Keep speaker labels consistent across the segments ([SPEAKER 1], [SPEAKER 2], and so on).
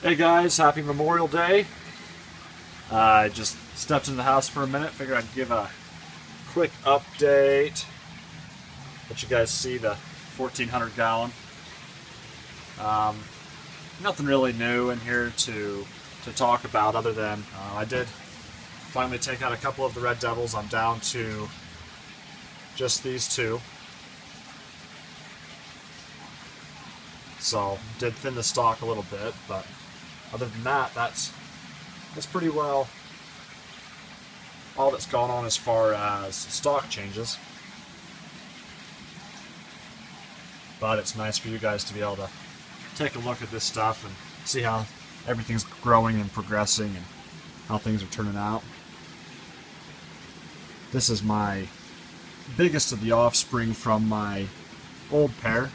[SPEAKER 1] Hey guys, happy Memorial Day. I just stepped into the house for a minute, figured I'd give a quick update. Let you guys see the 1400 gallon. Nothing really new in here to talk about other than I did finally take out a couple of the Red Devils. I'm down to just these two. So, did thin the stock a little bit, but other than that, that's pretty well all that's gone on as far as stock changes. But it's nice for you guys to be able to take a look at this stuff and see how everything's growing and progressing and how things are turning out. This is my biggest of the offspring from my old pair.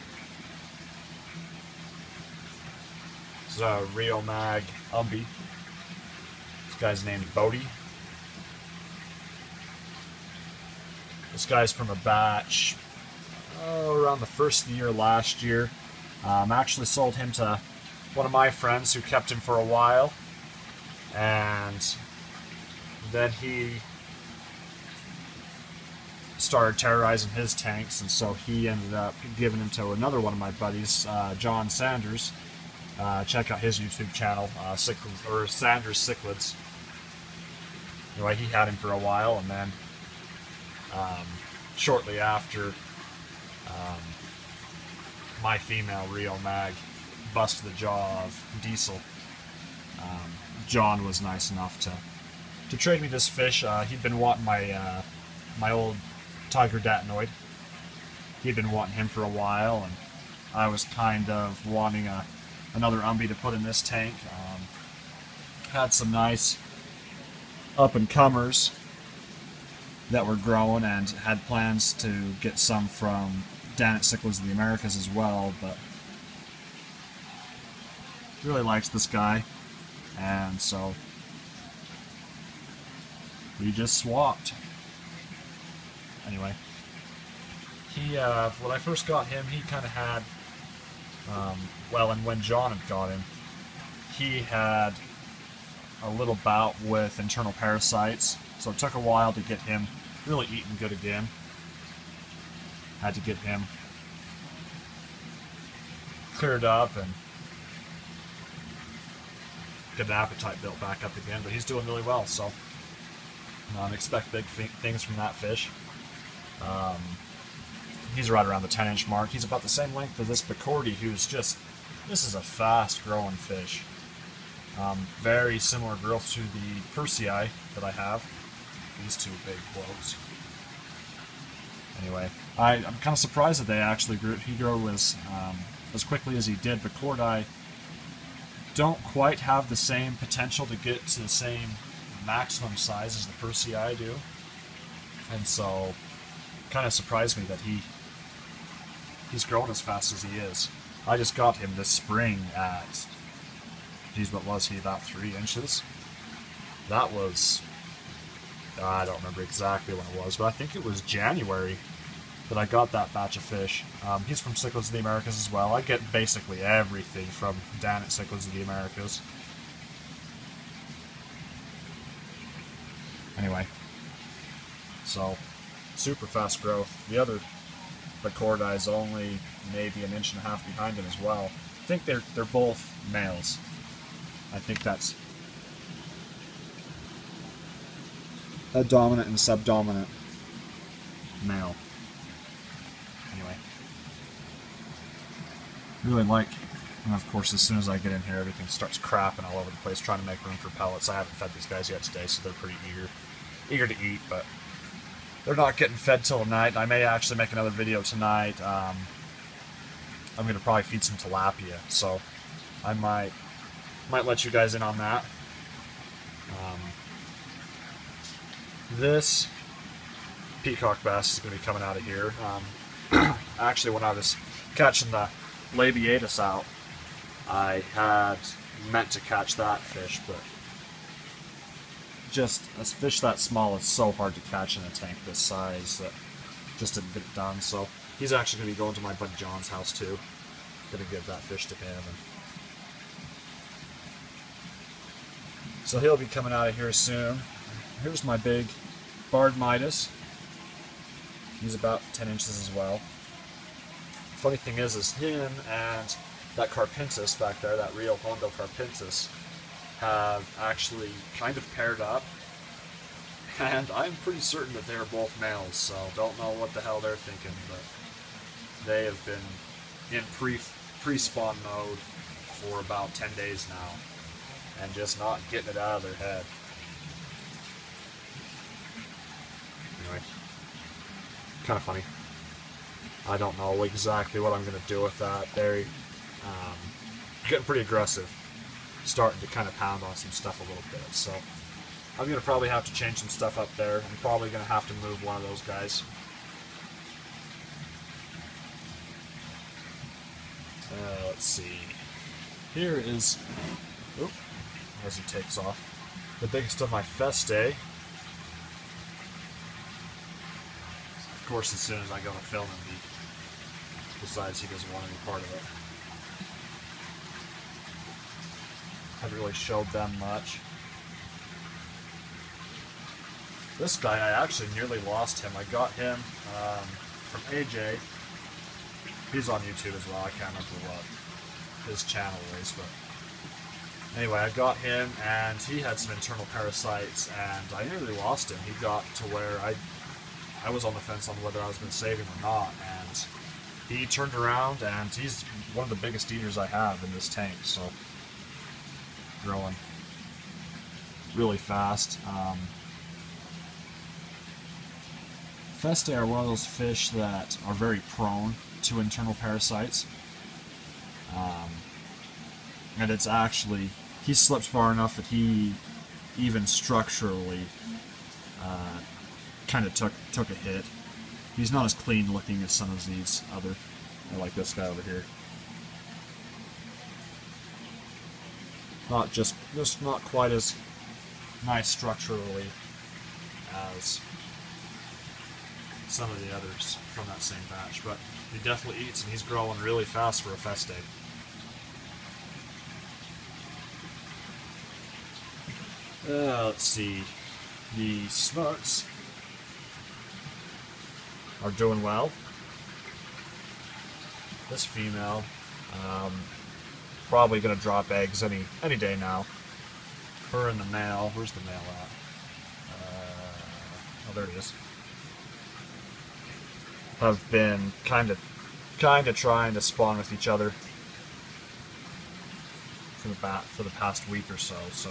[SPEAKER 1] This is a Rio Mag Umby. This guy's named Bodie. This guy's from a batch around the first of the year last year. Actually sold him to one of my friends who kept him for a while, and then he started terrorizing his tanks, and so he ended up giving him to another one of my buddies, John Sanders. Check out his YouTube channel, Sanders Cichlids. Anyway, he had him for a while, and then shortly after, my female Rio Mag busted the jaw of Diesel. John was nice enough to trade me this fish. He'd been wanting my my old Tiger Datinoid. He'd been wanting him for a while, and I was kind of wanting another Umby to put in this tank. Had some nice up-and-comers that were growing, and had plans to get some from Danet Cichlids of the Americas as well, but really liked this guy, and so we just swapped. Anyway, he when I first got him, he kind of had well, and when John had got him, he had a little bout with internal parasites, so it took a while to get him really eating good again. Had to get him cleared up and get an appetite built back up again, but he's doing really well, so expect big things from that fish. He's right around the 10-inch mark. He's about the same length as this Bacordi, who's just, this is a fast-growing fish. Very similar growth to the Persei that I have. These two big blokes. Anyway, I'm kind of surprised that they actually grew. He grew as quickly as he did. Bacordi don't quite have the same potential to get to the same maximum size as the Persei do, and so kind of surprised me that he's growing as fast as he is. I just got him this spring at, geez, what was he, about 3 inches? That was, I don't remember exactly when it was, but I think it was January that I got that batch of fish. He's from Cichlids of the Americas as well. I get basically everything from Danet Cichlids of the Americas. Anyway, so super fast growth. The other Bacordi is only maybe 1.5 inches behind him as well. I think they're both males. I think that's a dominant and subdominant male. Anyway, really like, and of course as soon as I get in here everything starts crapping all over the place trying to make room for pellets. I haven't fed these guys yet today, so they're pretty eager to eat, but they're not getting fed till tonight. I may actually make another video tonight. I'm going to probably feed some tilapia, so I might let you guys in on that. This peacock bass is going to be coming out of here. Actually, when I was catching the labiatus out, I had meant to catch that fish, but just a fish that small is so hard to catch in a tank this size that just didn't get it done. So he's actually going to be going to my buddy John's house too. Going to give that fish to him. And So he'll be coming out of here soon. Here's my big barred Midas. He's about 10 inches as well. Funny thing is him and that Carpintus back there, that Rio Hondo Carpintus, have actually kind of paired up. And I'm pretty certain that they're both males, so don't know what the hell they're thinking, but they have been in pre-spawn mode for about 10 days now, and just not getting it out of their head. Anyway, kind of funny. I don't know exactly what I'm going to do with that. They're getting pretty aggressive, starting to kind of pound on some stuff a little bit, so I'm going to probably have to change some stuff up there. I'm probably going to have to move one of those guys. Let's see. Here is, as he takes off, the biggest of my Feste. Of course, as soon as I go to film him, he decides he doesn't want any part of it. Haven't really showed them much. This guy, I actually nearly lost him. I got him from AJ. He's on YouTube as well. I can't remember what his channel is, but anyway, I got him, and he had some internal parasites, and I nearly lost him. He got to where I was on the fence on whether I was going to save him or not, and he turned around, and he's one of the biggest eaters I have in this tank, so growing really fast. Feste are one of those fish that are very prone to internal parasites. And it's actually, he slipped far enough that he even structurally kind of took a hit. He's not as clean looking as some of these other, like this guy over here. Just not quite as nice structurally as some of the others from that same batch, but he definitely eats, and he's growing really fast for a Feste. Let's see. The Smuts are doing well. This female, probably going to drop eggs any day now. Her and the male. Where's the male at? Oh, there it is. Have been kind of trying to spawn with each other for the past week or so. So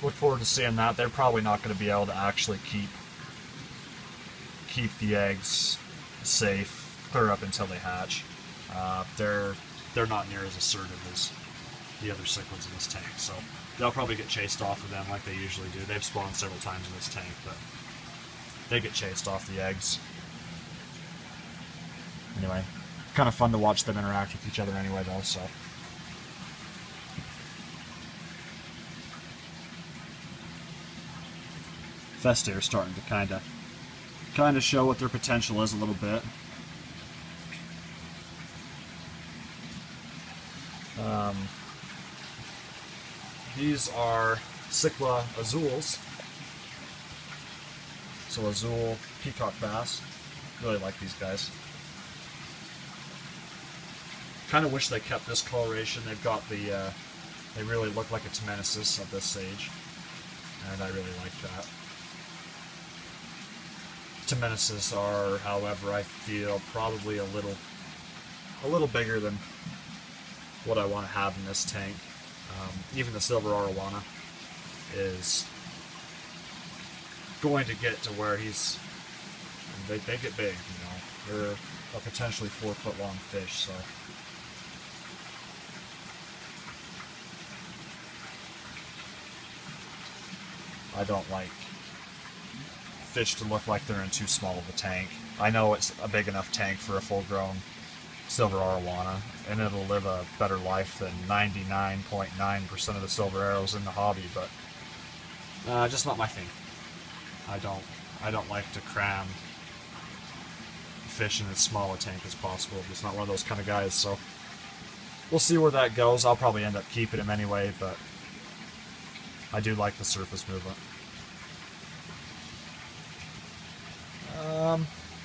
[SPEAKER 1] look forward to seeing that. They're probably not going to be able to actually keep the eggs safe clear up until they hatch. They're not near as assertive as the other cichlids in this tank, so they'll probably get chased off of them like they usually do. They've spawned several times in this tank, but they get chased off the eggs. Anyway, kind of fun to watch them interact with each other anyway, though, so. Feste are starting to kind of show what their potential is a little bit. These are Cichla azules. So azul peacock bass. Really like these guys. Kind of wish they kept this coloration. They've got the, they really look like a Temenesis at this stage, and I really like that. Temenesis are, however, I feel probably a little bigger than what I want to have in this tank. Even the silver arowana is going to get to where he's, they get big, you know. They're a potentially 4-foot long fish, so. I don't like fish to look like they're in too small of a tank. I know it's a big enough tank for a full-grown silver arowana, and it'll live a better life than 99.9% of the silver arrows in the hobby, but just not my thing. I don't like to cram fish in as small a tank as possible. I'm just not one of those kind of guys, so we'll see where that goes. I'll probably end up keeping him anyway, but I do like the surface movement.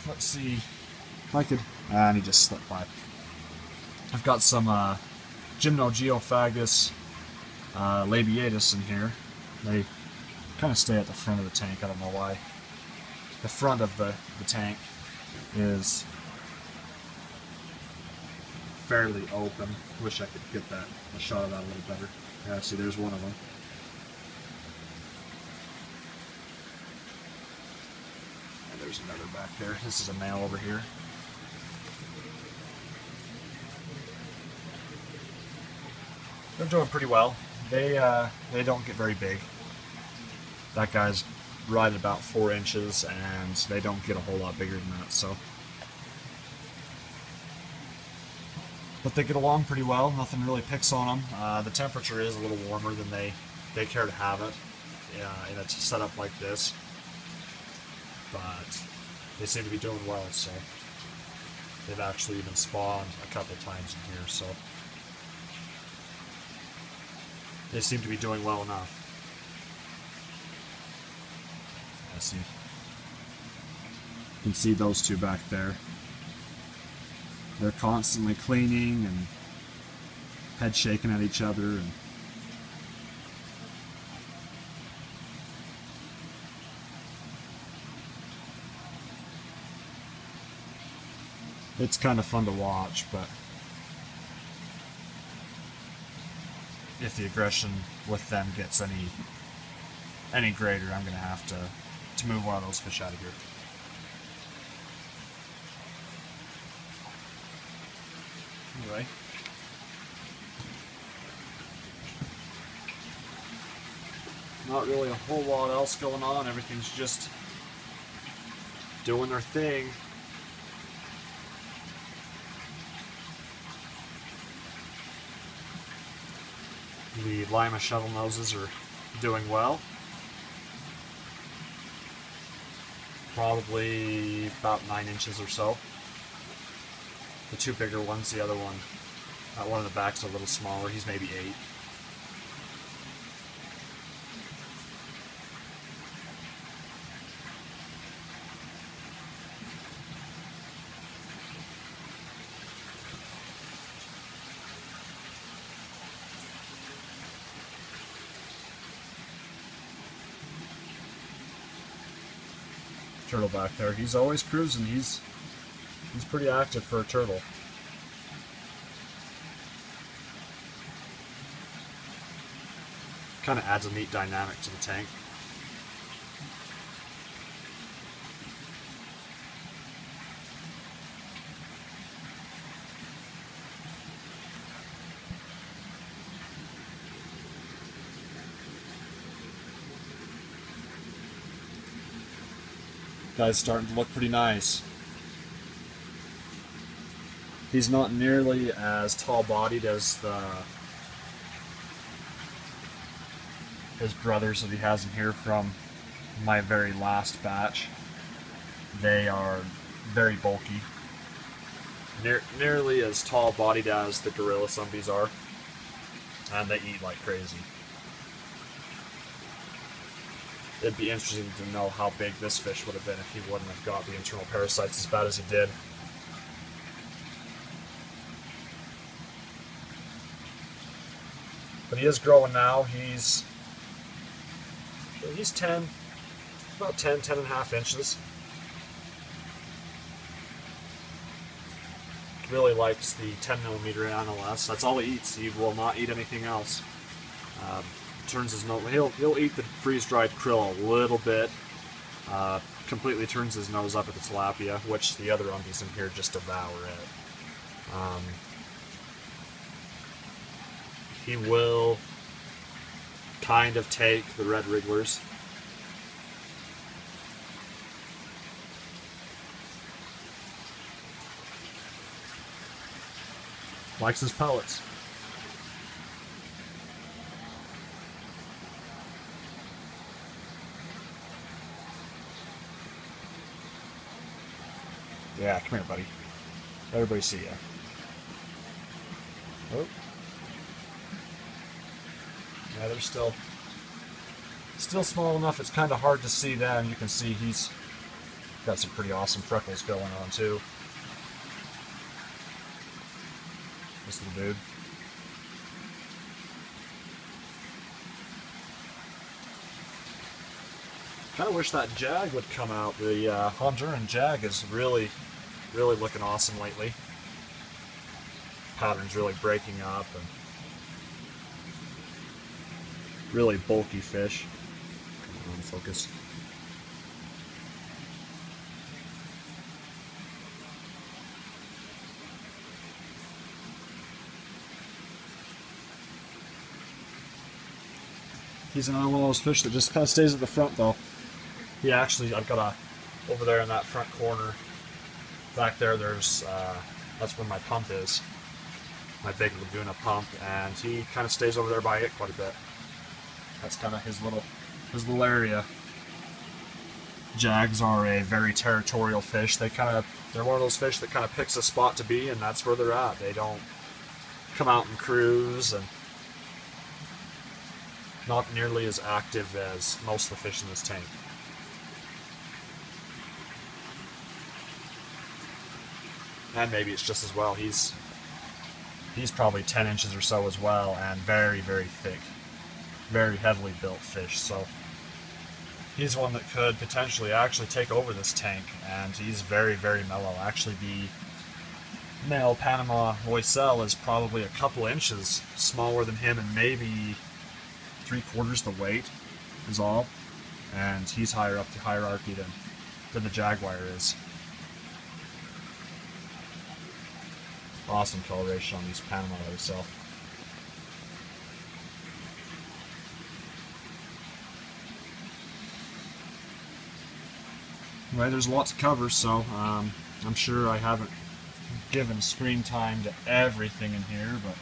[SPEAKER 1] Let's see. If I could. And he just slipped by. I've got some Gymnogeophagus labiatus in here. They kind of stay at the front of the tank. I don't know why. The front of the tank is fairly open. Wish I could get a shot of that a little better. Yeah, see, there's one of them. And there's another back there. This is a male over here. They're doing pretty well. They don't get very big. That guy's right at about 4 inches, and they don't get a whole lot bigger than that. So, but they get along pretty well. Nothing really picks on them. The temperature is a little warmer than they care to have it in a setup like this, but they seem to be doing well. So they've actually even spawned a couple times in here. So they seem to be doing well enough. I see. You can see those two back there. They're constantly cleaning and head shaking at each other. And it's kind of fun to watch, but if the aggression with them gets any greater, I'm going to have to move one of those fish out of here. Anyway. Not really a whole lot else going on. Everything's just doing their thing. The Lima shuttle noses are doing well. Probably about 9 inches or so. The two bigger ones, the other one, one in the back's a little smaller. He's maybe 8. Turtle back there. He's always cruising. He's pretty active for a turtle. Kind of adds a neat dynamic to the tank. Guy's starting to look pretty nice. He's not nearly as tall-bodied as his brothers that he has in here from my very last batch. They are very bulky. Nearly as tall-bodied as the gorilla zombies are. And they eat like crazy. It'd be interesting to know how big this fish would have been if he wouldn't have got the internal parasites as bad as he did. But he is growing now. He's 10, about 10 and a half inches. Really likes the 10mm NLS. That's all he eats. He will not eat anything else. Turns his nose. He'll eat the freeze-dried krill a little bit. Completely turns his nose up at the tilapia, which the other umbies in here just devour it. He will kind of take the red wrigglers. Likes his pellets. Yeah, come here, buddy. Let everybody see ya. Oh. Yeah, they're still small enough. It's kind of hard to see them. You can see he's got some pretty awesome freckles going on too. This little dude. Kind of wish that Jag would come out. The Honduran Jag is really looking awesome lately. Pattern's really breaking up and really bulky fish. Come on, focus. He's another one of those fish that just kind of stays at the front though. He actually, I've got a, over there in that front corner, back there, there's, that's where my pump is. My big Laguna pump, and he kind of stays over there by it quite a bit. That's kind of his little area. Jags are a very territorial fish. They're one of those fish that kind of picks a spot to be, and that's where they're at. They don't come out and cruise, and not nearly as active as most of the fish in this tank. And maybe it's just as well. He's probably 10 inches or so as well, and very thick, very heavily built fish. So he's one that could potentially actually take over this tank, and he's very mellow. Actually, the male Panama Roycel is probably a couple inches smaller than him, and maybe 3/4 the weight is all, and he's higher up the hierarchy than the Jaguar is. Awesome coloration on these Panama Roycel. Anyway, there's a lot to cover, so I'm sure I haven't given screen time to everything in here, but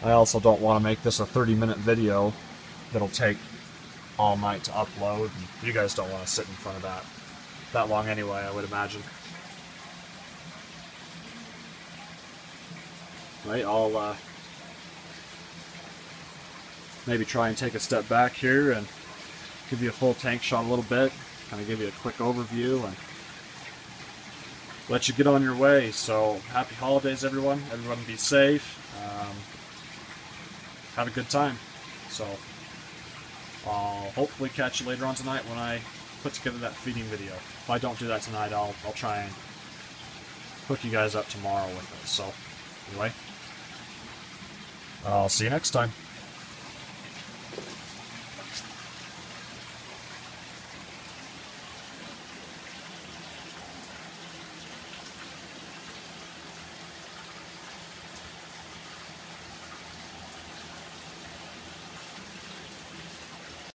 [SPEAKER 1] I also don't want to make this a 30-minute video that'll take all night to upload. And you guys don't want to sit in front of that long anyway, I would imagine. Right, I'll maybe try and take a step back here and give you a full tank shot a little bit, kind of give you a quick overview and let you get on your way. So happy holidays, everyone. Everyone be safe. Have a good time. So I'll hopefully catch you later on tonight when I put together that feeding video. If I don't do that tonight, I'll try and hook you guys up tomorrow with it. So anyway, I'll see you next time.